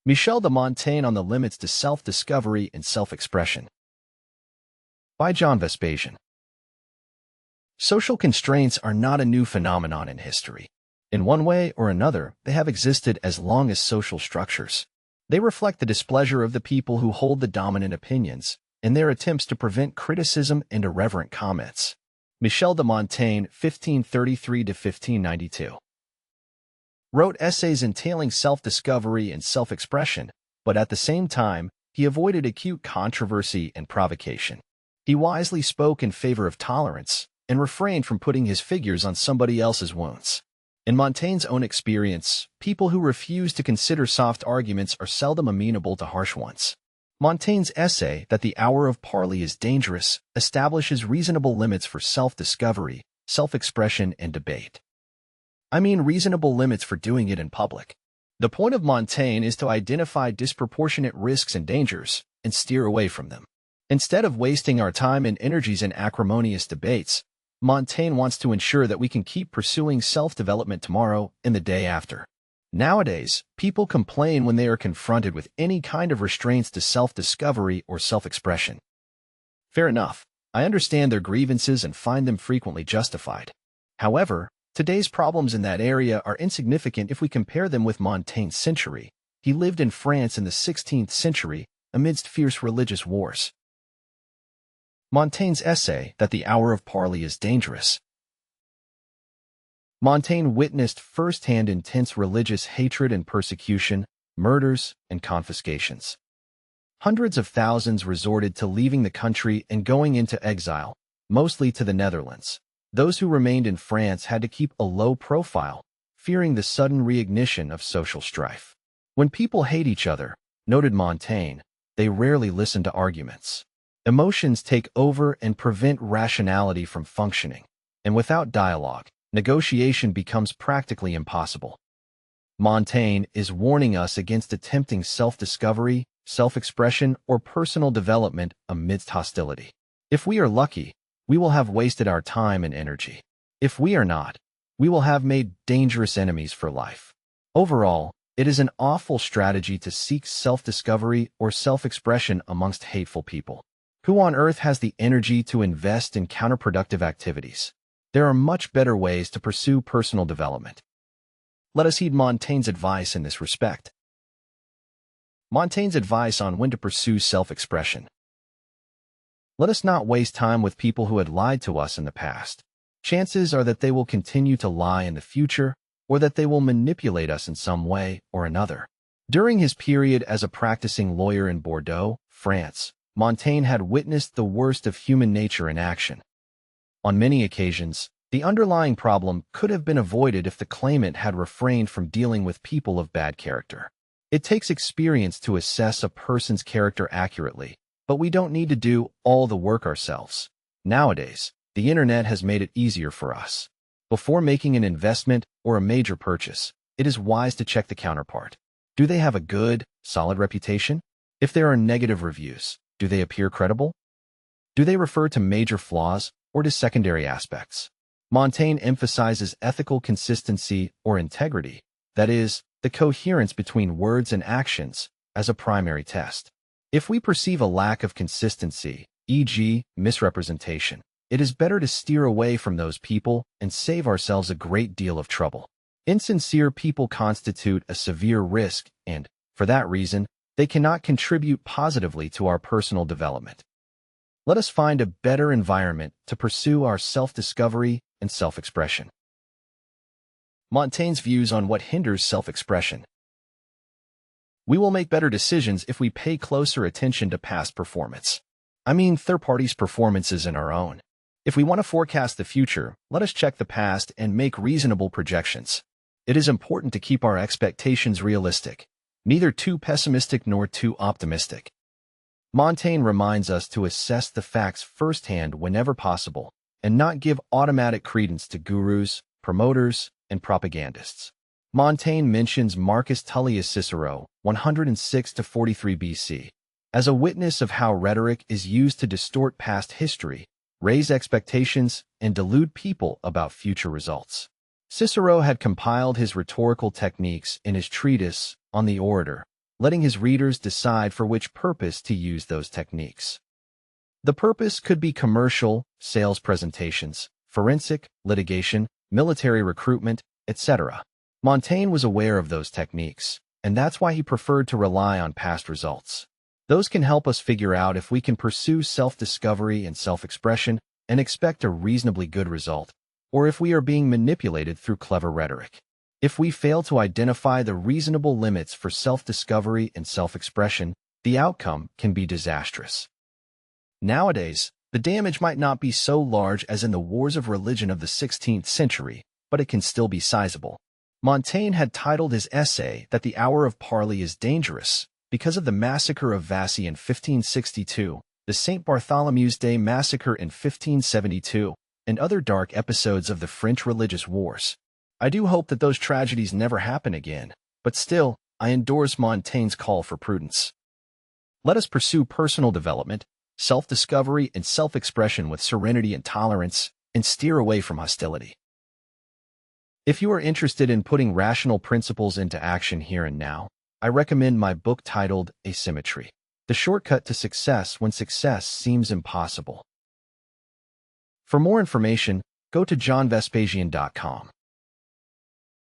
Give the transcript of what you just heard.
Michel de Montaigne on the limits to self-discovery and self-expression. By John Vespasian. Social constraints are not a new phenomenon in history. In one way or another, they have existed as long as social structures. They reflect the displeasure of the people who hold the dominant opinions and their attempts to prevent criticism and irreverent comments. Michel de Montaigne, 1533–1592. Wrote essays entailing self-discovery and self-expression, but at the same time, he avoided acute controversy and provocation. He wisely spoke in favor of tolerance and refrained from putting his figures on somebody else's wounds. In Montaigne's own experience, people who refuse to consider soft arguments are seldom amenable to harsh ones. Montaigne's essay that the hour of parley is dangerous establishes reasonable limits for self-discovery, self-expression, and debate. I mean reasonable limits for doing it in public. The point of Montaigne is to identify disproportionate risks and dangers and steer away from them. Instead of wasting our time and energies in acrimonious debates, Montaigne wants to ensure that we can keep pursuing self-development tomorrow and the day after. Nowadays, people complain when they are confronted with any kind of restraints to self-discovery or self-expression. Fair enough. I understand their grievances and find them frequently justified. However, today's problems in that area are insignificant if we compare them with Montaigne's century. He lived in France in the 16th century, amidst fierce religious wars. Montaigne's essay that the hour of parley is dangerous. Montaigne witnessed firsthand intense religious hatred and persecution, murders, and confiscations. Hundreds of thousands resorted to leaving the country and going into exile, mostly to the Netherlands. Those who remained in France had to keep a low profile, fearing the sudden reignition of social strife. When people hate each other, noted Montaigne, they rarely listen to arguments. Emotions take over and prevent rationality from functioning, and without dialogue, negotiation becomes practically impossible. Montaigne is warning us against attempting self-discovery, self-expression, or personal development amidst hostility. If we are lucky, we will have wasted our time and energy. If we are not, we will have made dangerous enemies for life. Overall, it is an awful strategy to seek self-discovery or self-expression amongst hateful people. Who on earth has the energy to invest in counterproductive activities? There are much better ways to pursue personal development. Let us heed Montaigne's advice in this respect. Montaigne's advice on when to pursue self-expression. Let us not waste time with people who had lied to us in the past. Chances are that they will continue to lie in the future, or that they will manipulate us in some way or another. During his period as a practicing lawyer in Bordeaux, France, Montaigne had witnessed the worst of human nature in action. On many occasions, the underlying problem could have been avoided if the claimant had refrained from dealing with people of bad character. It takes experience to assess a person's character accurately, but we don't need to do all the work ourselves. Nowadays, the internet has made it easier for us. Before making an investment or a major purchase, it is wise to check the counterpart. Do they have a good, solid reputation? If there are negative reviews, do they appear credible? Do they refer to major flaws or to secondary aspects? Montaigne emphasizes ethical consistency or integrity, that is, the coherence between words and actions, as a primary test. If we perceive a lack of consistency, e.g., misrepresentation, it is better to steer away from those people and save ourselves a great deal of trouble. Insincere people constitute a severe risk and, for that reason, they cannot contribute positively to our personal development. Let us find a better environment to pursue our self-discovery and self-expression. Montaigne's views on what hinders self-expression. We will make better decisions if we pay closer attention to past performance. I mean third parties' performances and our own. If we want to forecast the future, let us check the past and make reasonable projections. It is important to keep our expectations realistic, neither too pessimistic nor too optimistic. Montaigne reminds us to assess the facts firsthand whenever possible, and not give automatic credence to gurus, promoters, and propagandists. Montaigne mentions Marcus Tullius Cicero, 106–43 BC, as a witness of how rhetoric is used to distort past history, raise expectations, and delude people about future results. Cicero had compiled his rhetorical techniques in his treatise on the orator, letting his readers decide for which purpose to use those techniques. The purpose could be commercial, sales presentations, forensic, litigation, military recruitment, etc. Montaigne was aware of those techniques, and that's why he preferred to rely on past results. Those can help us figure out if we can pursue self-discovery and self-expression and expect a reasonably good result, or if we are being manipulated through clever rhetoric. If we fail to identify the reasonable limits for self-discovery and self-expression, the outcome can be disastrous. Nowadays, the damage might not be so large as in the wars of religion of the 16th century, but it can still be sizable. Montaigne had titled his essay that the Hour of Parley is dangerous because of the massacre of Vassy in 1562, the St. Bartholomew's Day massacre in 1572, and other dark episodes of the French religious wars. I do hope that those tragedies never happen again, but still, I endorse Montaigne's call for prudence. Let us pursue personal development, self-discovery, and self-expression with serenity and tolerance, and steer away from hostility. If you are interested in putting rational principles into action here and now, I recommend my book titled Asymmetry: The Shortcut to Success When Success Seems Impossible. For more information, go to johnvespasian.com.